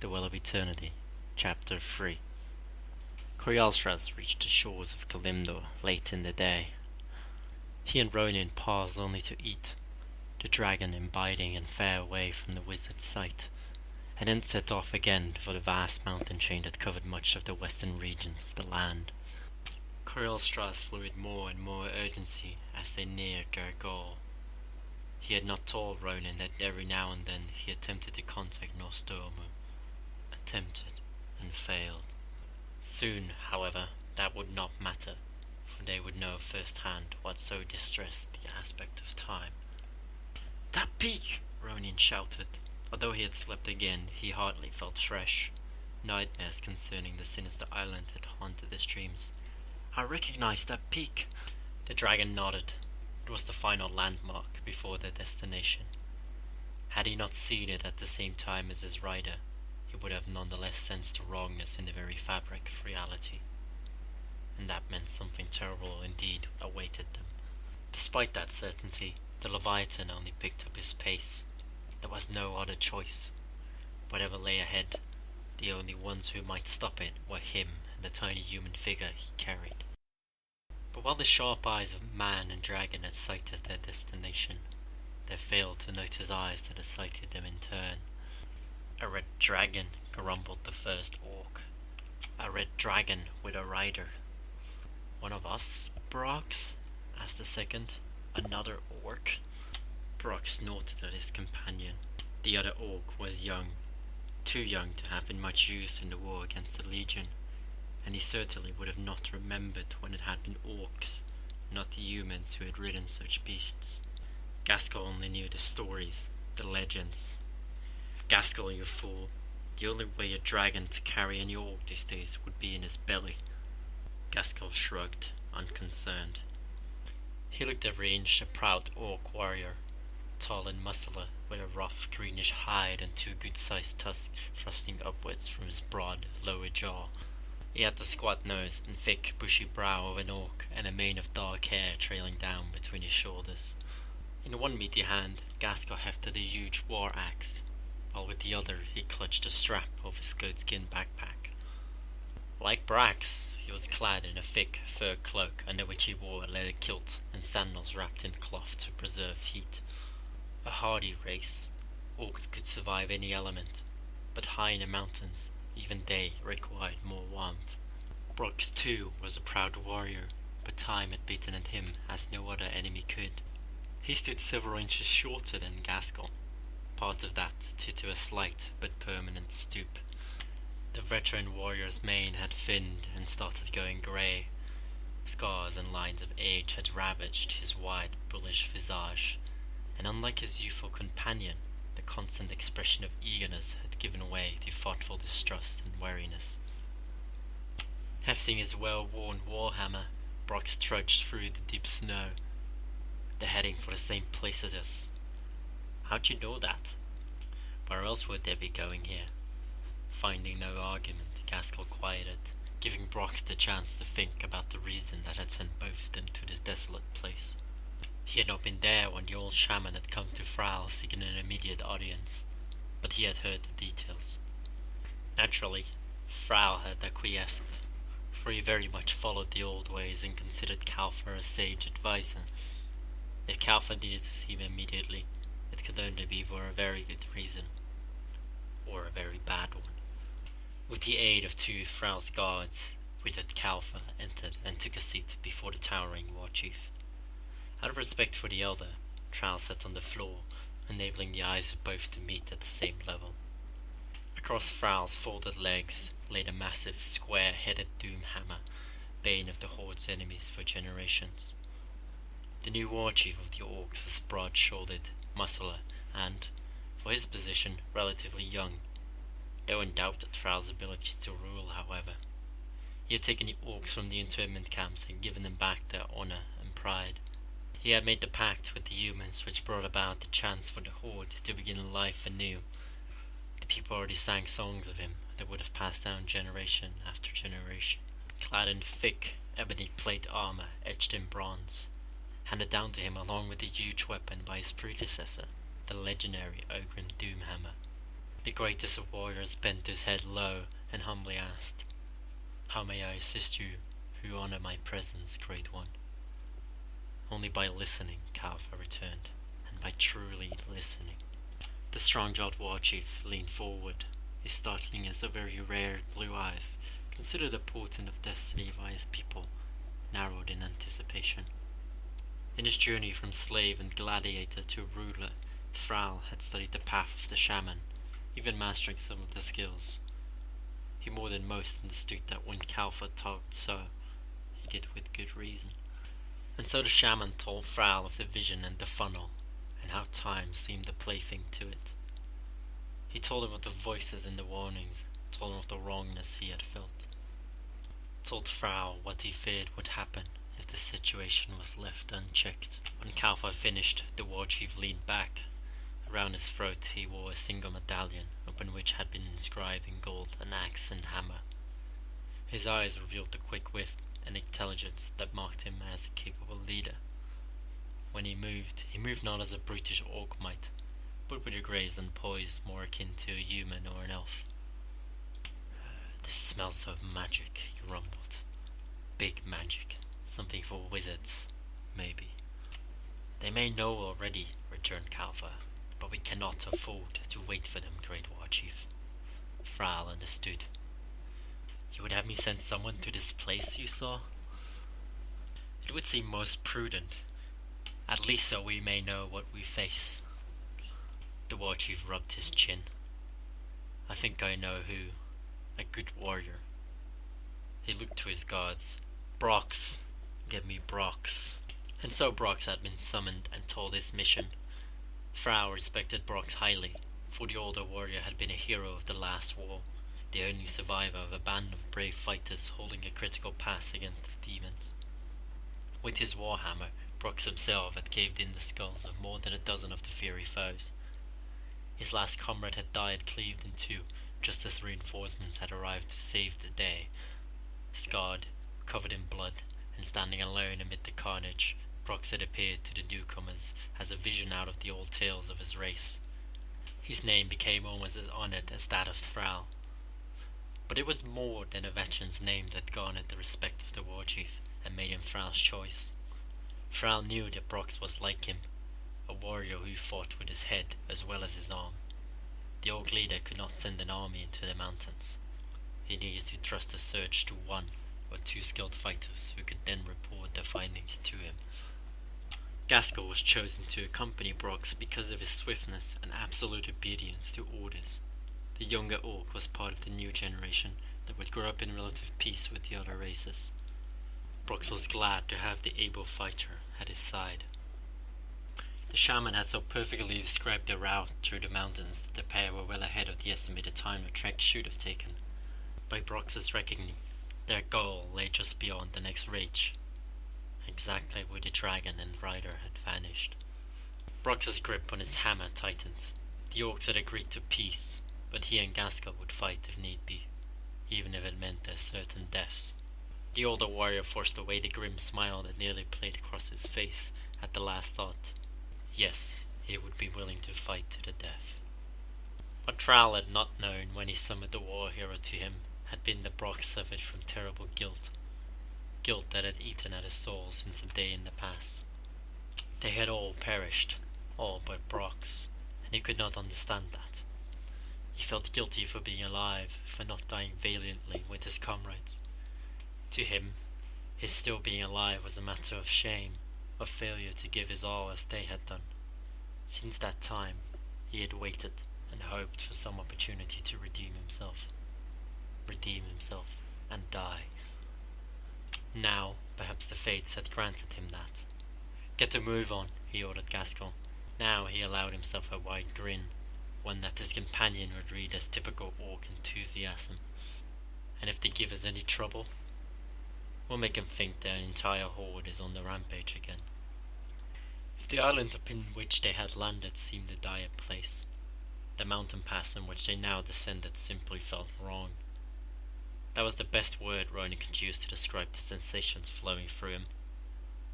The Well of Eternity, Chapter 3. Coriolstras reached the shores of Kalimdor late in the day. He and Ronin paused only to eat, the dragon imbibing and far away from the wizard's sight, and then set off again for the vast mountain chain that covered much of the western regions of the land. Coriolstras flew with more and more urgency as they neared their goal. He had not told Ronin that every now and then he attempted to contact Nostormu. Attempted and failed. Soon, however, that would not matter, for they would know firsthand what so distressed the aspect of time. "That peak!" Ronin shouted. Although he had slept again, he hardly felt fresh. Nightmares concerning the sinister island had haunted his dreams. "I recognize that peak." The dragon nodded. It was the final landmark before their destination. Had he not seen it at the same time as his rider, he would have nonetheless sensed the wrongness in the very fabric of reality. And that meant something terrible indeed awaited them. Despite that certainty, the Leviathan only picked up his pace. There was no other choice. Whatever lay ahead, the only ones who might stop it were him and the tiny human figure he carried. But while the sharp eyes of man and dragon had sighted their destination, they failed to note his eyes that had sighted them in turn. "A red dragon," grumbled the first orc. "A red dragon with a rider." "One of us, Brox?" asked the second. "Another orc?" Brox snorted at his companion. The other orc was young, too young to have been much use in the war against the Legion, and he certainly would have not remembered when it had been orcs, not the humans who had ridden such beasts. Gaskell only knew the stories, the legends. "Gaskell, you fool. The only way a dragon to carry any orc these days would be in his belly." Gaskell shrugged, unconcerned. He looked every inch a proud orc warrior, tall and muscular, with a rough greenish hide and two good-sized tusks thrusting upwards from his broad lower jaw. He had the squat nose and thick, bushy brow of an orc, and a mane of dark hair trailing down between his shoulders. In one meaty hand, Gaskell hefted a huge war axe, while with the other he clutched the strap of his goatskin backpack. Like Brax, he was clad in a thick fur cloak under which he wore a leather kilt and sandals wrapped in cloth to preserve heat. A hardy race, orcs could survive any element, but high in the mountains, even they required more warmth. Brox too was a proud warrior, but time had beaten at him as no other enemy could. He stood several inches shorter than Gaskell, part of that due to a slight but permanent stoop. The veteran warrior's mane had thinned and started going grey. Scars and lines of age had ravaged his wide, bullish visage, and unlike his youthful companion, the constant expression of eagerness had given way to thoughtful distrust and wariness. Hefting his well-worn warhammer, Brox trudged through the deep snow. "They're heading for the same place as us." "How'd you know that?" "Where else would they be going here?" Finding no argument, Gaskell quieted, giving Brox the chance to think about the reason that had sent both of them to this desolate place. He had not been there when the old shaman had come to Frau seeking an immediate audience, but he had heard the details. Naturally, Frau had acquiesced, for he very much followed the old ways and considered Kalfa a sage advisor. If Kalfa needed to see him immediately, it could only be for a very good reason, or a very bad one. With the aid of two Frau's guards, withered Kalfa entered and took a seat before the towering war chief. Out of respect for the elder, Trowel sat on the floor, enabling the eyes of both to meet at the same level. Across Frau's folded legs lay the massive, square-headed doom hammer, bane of the Horde's enemies for generations. The new war chief of the orcs was broad-shouldered, muscular, and, for his position, relatively young. No one doubted Frau's ability to rule, however. He had taken the orcs from the internment camps and given them back their honor and pride. He had made the pact with the humans which brought about the chance for the Horde to begin life anew. The people already sang songs of him that would have passed down generation after generation. Clad in thick, ebony plate armor etched in bronze, handed down to him along with the huge weapon by his predecessor, the legendary Ogren Doomhammer. The greatest of warriors bent his head low and humbly asked, "How may I assist you who honor my presence, Great One?" "Only by listening," Kalfa returned, "and by truly listening." The strong-jawed war chief leaned forward, his startling as of very rare blue eyes, considered the portent of destiny by his people, narrowed in anticipation. In his journey from slave and gladiator to ruler, Thrall had studied the path of the shaman, even mastering some of the skills. He more than most understood that when Kalfa talked so, he did with good reason. And so the shaman told Thrall of the vision and the funnel, and how time seemed a plaything to it. He told him of the voices and the warnings, told him of the wrongness he had felt. Told Thrall what he feared would happen if the situation was left unchecked. When Kalfa finished, the war chief leaned back. Around his throat he wore a single medallion, upon which had been inscribed in gold an axe and hammer. His eyes revealed the quick wit and intelligence that marked him as a capable leader. When he moved not as a brutish orc might, but with a grace and poise more akin to a human or an elf. "This smells of magic," he rumbled. "Big magic. Something for wizards, maybe." "They may know already," returned Kalfa, "but we cannot afford to wait for them, Great War Chief." Thrall understood. "You would have me send someone to this place you saw?" "It would seem most prudent, at least so we may know what we face." The war chief rubbed his chin. "I think I know who. A good warrior." He looked to his guards. "Brox! Get me Brox." And so Brox had been summoned and told his mission. Thrall respected Brox highly, for the older warrior had been a hero of the last war, the only survivor of a band of brave fighters holding a critical pass against the demons. With his warhammer, Brox himself had caved in the skulls of more than a dozen of the fiery foes. His last comrade had died cleaved in two, just as reinforcements had arrived to save the day. Scarred, covered in blood, and standing alone amid the carnage, Brox had appeared to the newcomers as a vision out of the old tales of his race. His name became almost as honoured as that of Thrall. But it was more than a veteran's name that garnered the respect of the war chief and made him Thrall's choice. Thrall knew that Brox was like him, a warrior who fought with his head as well as his arm. The old leader could not send an army into the mountains. He needed to trust the search to one or two skilled fighters who could then report their findings to him. Gaskell was chosen to accompany Brox because of his swiftness and absolute obedience to orders. The younger orc was part of the new generation that would grow up in relative peace with the other races. Brox was glad to have the able fighter at his side. The shaman had so perfectly described their route through the mountains that the pair were well ahead of the estimated time the trek should have taken. By Brox's reckoning, their goal lay just beyond the next ridge, exactly where the dragon and rider had vanished. Brox's grip on his hammer tightened. The orcs had agreed to peace, but he and Gaskell would fight if need be, even if it meant their certain deaths. The older warrior forced away the grim smile that nearly played across his face at the last thought. Yes, he would be willing to fight to the death. What Thrall had not known when he summoned the war hero to him had been that Brox suffered from terrible guilt. Guilt that had eaten at his soul since a day in the past. They had all perished, all but Brox, and he could not understand that. He felt guilty for being alive, for not dying valiantly with his comrades. To him, his still being alive was a matter of shame, of failure to give his all as they had done. Since that time, he had waited and hoped for some opportunity to redeem himself and die. Now, perhaps the fates had granted him that. "Get a move on," he ordered Gaskell. Now he allowed himself a wide grin, one that his companion would read as typical orc enthusiasm. "And if they give us any trouble, we'll make them think their entire horde is on the rampage again." If the island upon which they had landed seemed a dire place, the mountain pass on which they now descended simply felt wrong. That was the best word Ronan could use to describe the sensations flowing through him.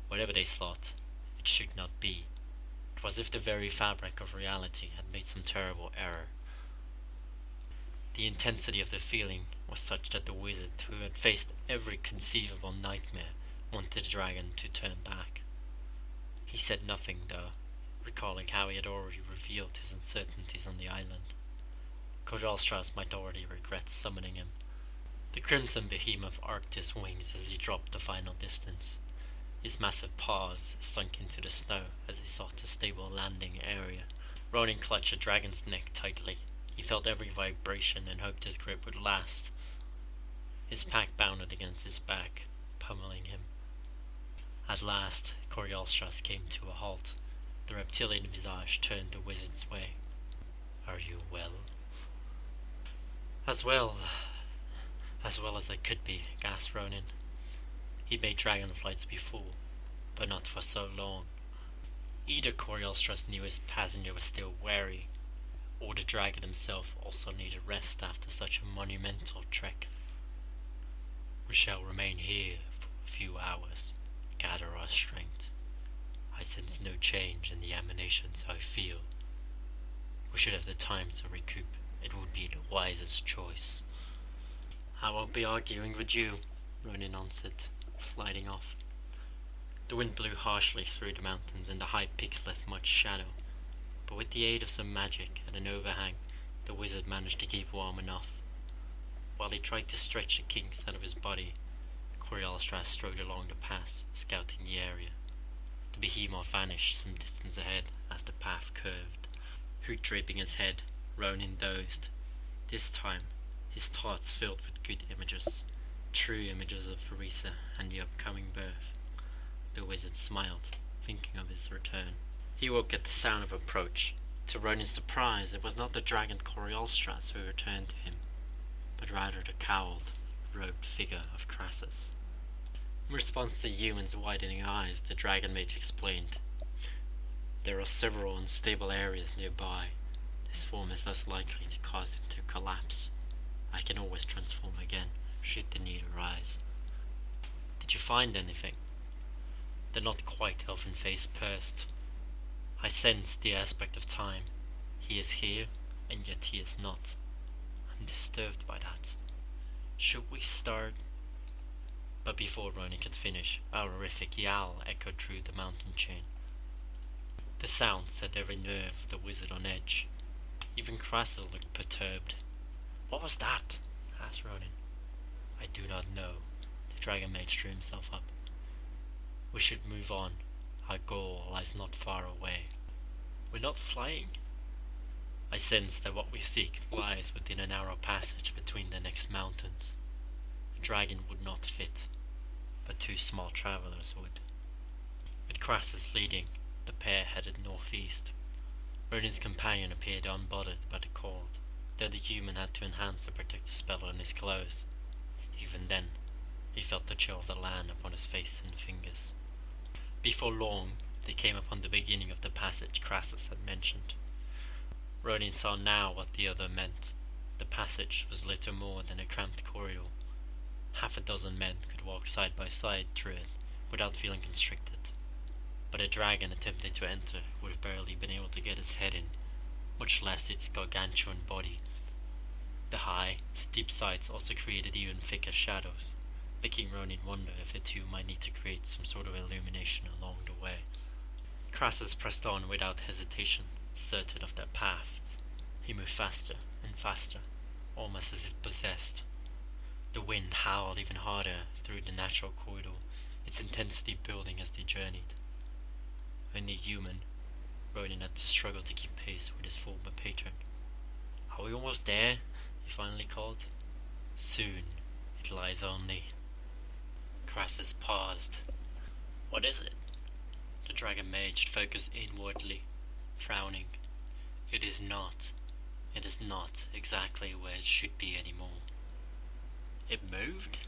Whatever they thought, it should not be. It was as if the very fabric of reality had made some terrible error. The intensity of the feeling was such that the wizard, who had faced every conceivable nightmare, wanted the dragon to turn back. He said nothing, though, recalling how he had already revealed his uncertainties on the island. Kodalstras might already regret summoning him. The crimson behemoth arched his wings as he dropped the final distance. His massive paws sunk into the snow as he sought a stable landing area. Ronin clutched the dragon's neck tightly. He felt every vibration and hoped his grip would last. His pack bounded against his back, pummeling him. At last, Coriolstras came to a halt. The reptilian visage turned the wizard's way. "Are you well?" As well as I could be," gasped Ronin. He'd made dragon flights before, but not for so long. Either Coriolstras knew his passenger was still wary, or the dragon himself also needed rest after such a monumental trek. "We shall remain here for a few hours, gather our strength. I sense no change in the emanations I feel. We should have the time to recoup. It would be the wisest choice." "I won't be arguing with you," Ronan answered, sliding off. The wind blew harshly through the mountains, and the high peaks left much shadow. But with the aid of some magic and an overhang, the wizard managed to keep warm enough. While he tried to stretch the kinks out of his body, Coriolstras strode along the pass, scouting the area. The behemoth vanished some distance ahead as the path curved. Hoot draping his head, Ronin dozed. This time, his thoughts filled with good images, true images of Farisa and the upcoming birth. The wizard smiled, thinking of his return. He woke at the sound of approach. To Ronin's surprise, it was not the dragon Coriolstras who returned to him, but rather the cowled, robed figure of Crassus. In response to the human's widening eyes, the dragon mage explained, "There are several unstable areas nearby. This form is less likely to cause him to collapse. I can always transform again, should the need arise." "Did you find anything?" The not quite elfin face pursed. "I sense the aspect of time. He is here, and yet he is not. I'm disturbed by that. Should we start?" But before Ronan could finish, a horrific yowl echoed through the mountain chain. The sound set every nerve of the wizard on edge. Even Crassus looked perturbed. "What was that?" asked Ronan. "I do not know." The dragon mage drew himself up. "We should move on. Our goal lies not far away." "We're not flying?" "I sense that what we seek lies within a narrow passage between the next mountains. A dragon would not fit, but two small travelers would." With Crassus leading, the pair headed northeast. Ronan's companion appeared unbothered by the cold, though the human had to enhance the protective spell on his clothes. Even then, he felt the chill of the land upon his face and fingers. Before long, they came upon the beginning of the passage Crassus had mentioned. Ronan saw now what the other meant. The passage was little more than a cramped corridor. Half a dozen men could walk side by side through it without feeling constricted. But a dragon attempting to enter would have barely been able to get its head in, much less its gargantuan body. The high, steep sides also created even thicker shadows, making Ronan wonder if it too might need to create some sort of illumination along the way. Crassus pressed on without hesitation, certain of their path. He moved faster and faster, almost as if possessed. The wind howled even harder through the natural corridor, its intensity building as they journeyed. Only human, Ronan had to struggle to keep pace with his former patron. "Are we almost there?" he finally called. "Soon. It lies only." Crassus paused. "What is it?" The dragon mage focused inwardly, frowning. It is not exactly where it should be anymore." "It moved?"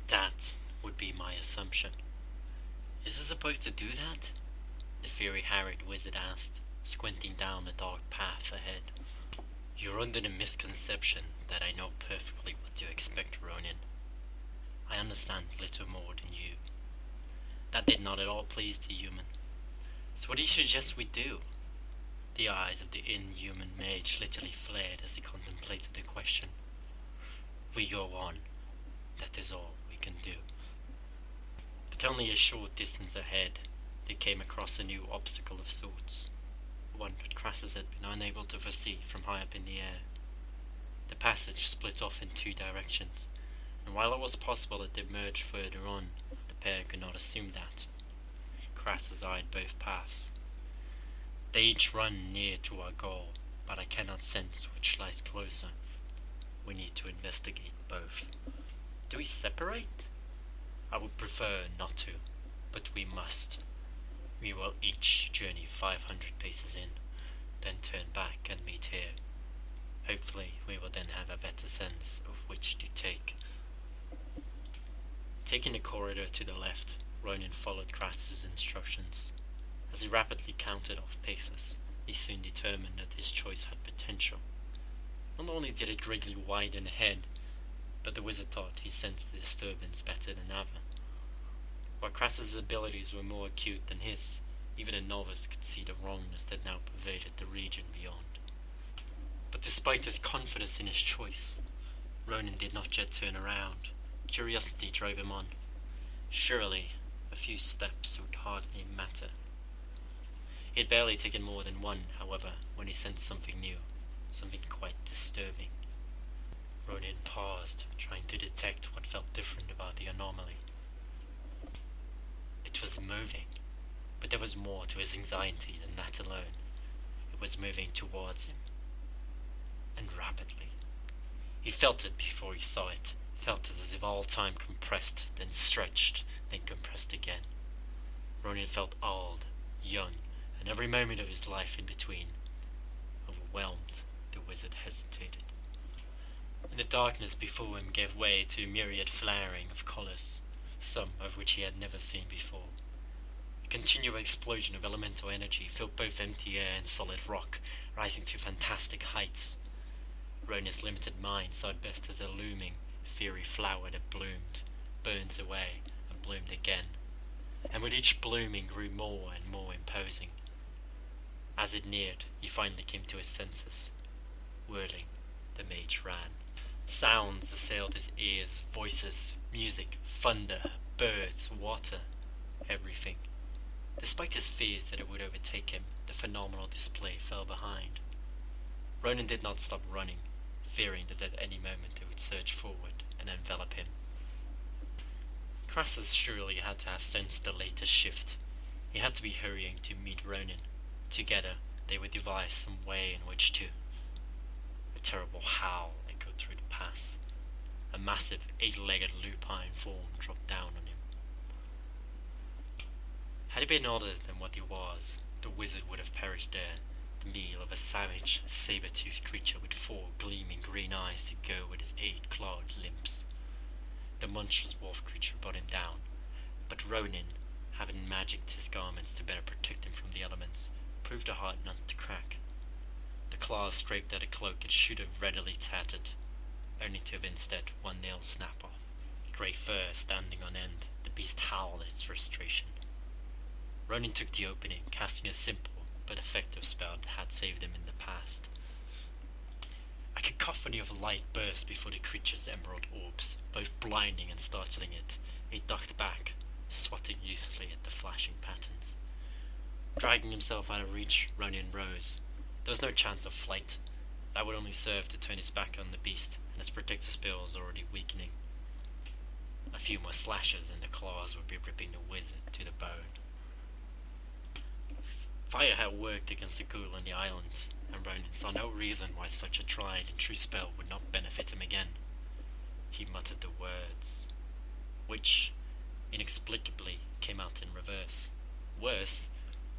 "That would be my assumption." "Is it supposed to do that?" the fury-harried wizard asked, squinting down the dark path ahead. "You're under the misconception that I know perfectly what to expect, Ronan. I understand little more than you." That did not at all please the human. "So what do you suggest we do?" The eyes of the inhuman mage literally flared as he contemplated the question. We go on. That is all we can do. But only a short distance ahead, they came across a new obstacle of sorts, one that Crassus had been unable to foresee from high up in the air. The passage split off in two directions, and while it was possible that they merged further on, the pair could not assume that. Crassus eyed both paths. They each run near to our goal, but I cannot sense which lies closer. We need to investigate both. Do we separate? I would prefer not to, but we must. We will each journey 500 paces in, then turn back and meet here. Hopefully we will then have a better sense of which to take. Taking the corridor to the left, Ronan followed Crassus' instructions. As he rapidly counted off paces, he soon determined that his choice had potential. Not only did it greatly widen ahead, but the wizard thought he sensed the disturbance better than ever. While Crassus' abilities were more acute than his, even a novice could see the wrongness that now pervaded the region beyond. But despite his confidence in his choice, Ronan did not yet turn around. Curiosity drove him on. Surely, a few steps would hardly matter. He had barely taken more than one, however, when he sensed something new, something quite disturbing. Ronan paused, trying to detect what felt different about the anomaly. It was moving, but there was more to his anxiety than that alone. It was moving towards him, and rapidly. He felt it before he saw it, felt it as if all time compressed, then stretched, then compressed again. Ronan felt old, young, and every moment of his life in between. Overwhelmed, the wizard hesitated. And the darkness before him gave way to a myriad flaring of colours, some of which he had never seen before. A continual explosion of elemental energy filled both empty air and solid rock, rising to fantastic heights. Ronan's limited mind saw it best as a looming, fiery flower that bloomed, burned away, and bloomed again, and with each blooming grew more and more imposing. As it neared, he finally came to his senses. Whirling, the mage ran. Sounds assailed his ears, voices, music, thunder, birds, water, everything. Despite his fears that it would overtake him, the phenomenal display fell behind. Ronan did not stop running, fearing that at any moment it would surge forward and envelop him. Crassus surely had to have sensed the latest shift. He had to be hurrying to meet Ronan. Together, they would devise some way in which to... A terrible howl echoed through the pass. A massive, 8-legged lupine form dropped down on him. Had he been other than what he was, the wizard would have perished there, the meal of a savage, saber-toothed creature with 4 gleaming green eyes to go with his 8-clawed limbs. The monstrous wolf creature brought him down, but Ronan, having magicked his garments to better protect him from the elements, proved a hard nut to crack. The claws scraped at a cloak it should have readily tattered, only to have instead one nail snap off. Grey fur standing on end, the beast howled its frustration. Ronan took the opening, casting a simple but effective spell that had saved him in the past. A cacophony of light burst before the creature's emerald orbs, both blinding and startling it. It ducked back, swatting uselessly at the flashing patterns. Dragging himself out of reach, Ronan rose. There was no chance of flight. That would only serve to turn his back on the beast, and his protective spell was already weakening. A few more slashes and the claws would be ripping the wizard to the bone. Fire had worked against the ghoul on the island, and Ronan saw no reason why such a tried and true spell would not benefit him again. He muttered the words, which, inexplicably, came out in reverse. Worse,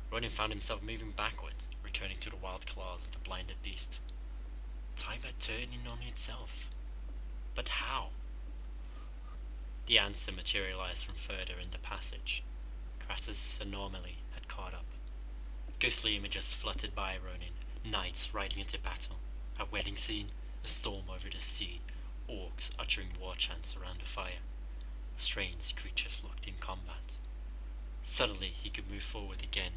Ronan found himself moving backward, returning to the wild claws of the blinded beast. Time had turned in on itself. But how? The answer materialized from further in the passage. Crassus' anomaly had caught up. Ghostly images fluttered by Ronan, knights riding into battle, a wedding scene, a storm over the sea, orcs uttering war chants around a fire. Strange creatures locked in combat. Suddenly he could move forward again.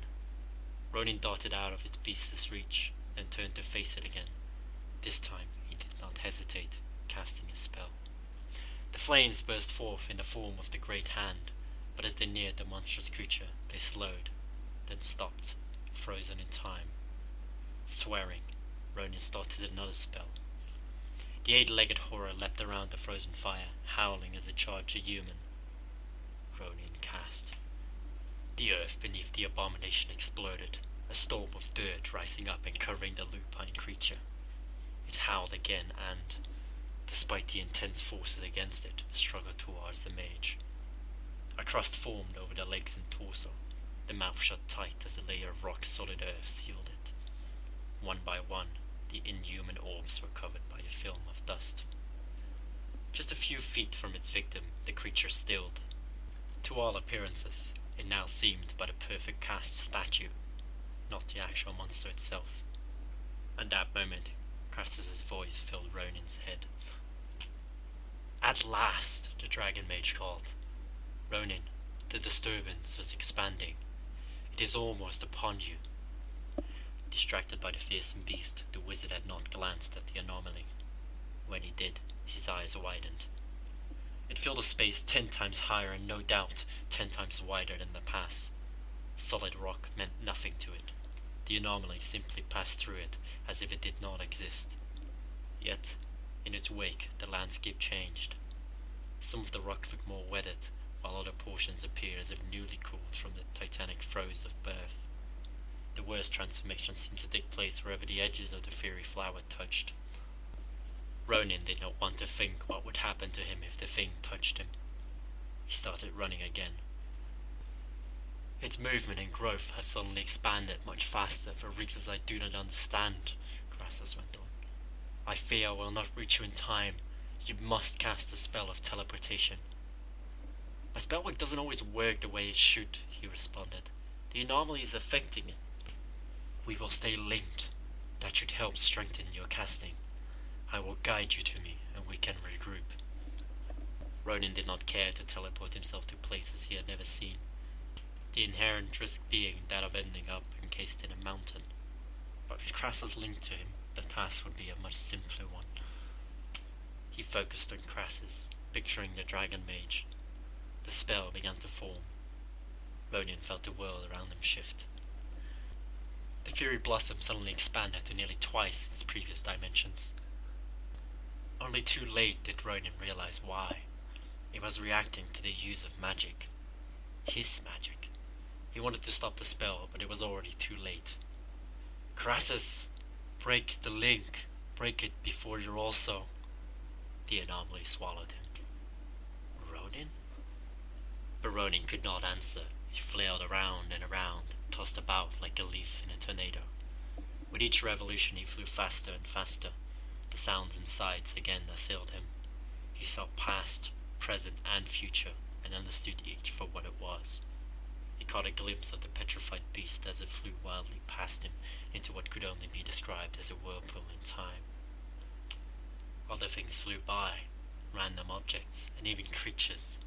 Ronin darted out of its beast's reach, then turned to face it again. This time he did not hesitate, casting his spell. The flames burst forth in the form of the great hand, but as they neared the monstrous creature, they slowed, then stopped, frozen in time. Swearing, Ronin started another spell. The 8-legged horror leapt around the frozen fire, howling as it charged a human. Ronin cast. The earth beneath the abomination exploded, a storm of dirt rising up and covering the lupine creature. It howled again and, despite the intense forces against it, struggled towards the mage. A crust formed over the legs and torso, the mouth shut tight as a layer of rock-solid earth sealed it. One by one, the inhuman orbs were covered by a film of dust. Just a few feet from its victim, the creature stilled. To all appearances, it now seemed but a perfect cast statue, not the actual monster itself. At that moment, Crassus's voice filled Ronin's head. "At last!" the dragon mage called. "Ronin, the disturbance was expanding. It is almost upon you." Distracted by the fearsome beast, the wizard had not glanced at the anomaly. When he did, his eyes widened. It filled a space 10 times higher and no doubt 10 times wider than the pass. Solid rock meant nothing to it. The anomaly simply passed through it as if it did not exist. Yet, in its wake, the landscape changed. Some of the rock looked more weathered, while other portions appeared as if newly cooled from the titanic throes of birth. The worst transformation seemed to take place wherever the edges of the fiery flower touched. Ronin did not want to think what would happen to him if the thing touched him. He started running again. "Its movement and growth have suddenly expanded much faster for reasons I do not understand," Crassus went on. "I fear I will not reach you in time. You must cast a spell of teleportation." "My spellwork doesn't always work the way it should," he responded. "The anomaly is affecting it." "We will stay linked. That should help strengthen your casting. I will guide you to me, and we can regroup." Ronin did not care to teleport himself to places he had never seen, the inherent risk being that of ending up encased in a mountain. But with Crassus linked to him, the task would be a much simpler one. He focused on Crassus, picturing the dragon mage. The spell began to form. Ronin felt the world around him shift. The Fury Blossom suddenly expanded to nearly twice its previous dimensions. Only too late did Ronin realize why. It was reacting to the use of magic. His magic. He wanted to stop the spell, but it was already too late. "Crassus! Break the link! Break it before you're also..." The anomaly swallowed him. "Ronin?" But Ronin could not answer. He flailed around and around, tossed about like a leaf in a tornado. With each revolution he flew faster and faster. The sounds and sights again assailed him. He saw past, present, and future, and understood each for what it was. He caught a glimpse of the petrified beast as it flew wildly past him into what could only be described as a whirlpool in time. Other things flew by, random objects, and even creatures.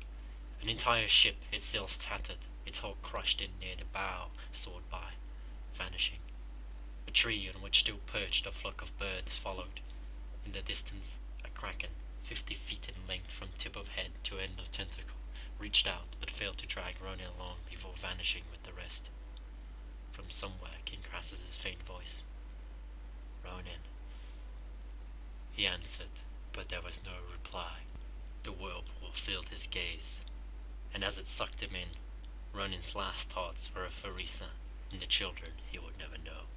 An entire ship, its sails tattered, its hull crushed in near the bow, soared by, vanishing. A tree on which still perched a flock of birds followed. In the distance, a kraken, 50 feet in length from tip of head to end of tentacle, reached out but failed to drag Ronin along before vanishing with the rest. From somewhere came Crassus's faint voice. "Ronin." He answered, but there was no reply. The whirlpool filled his gaze, and as it sucked him in, Ronin's last thoughts were of Farisa and the children he would never know.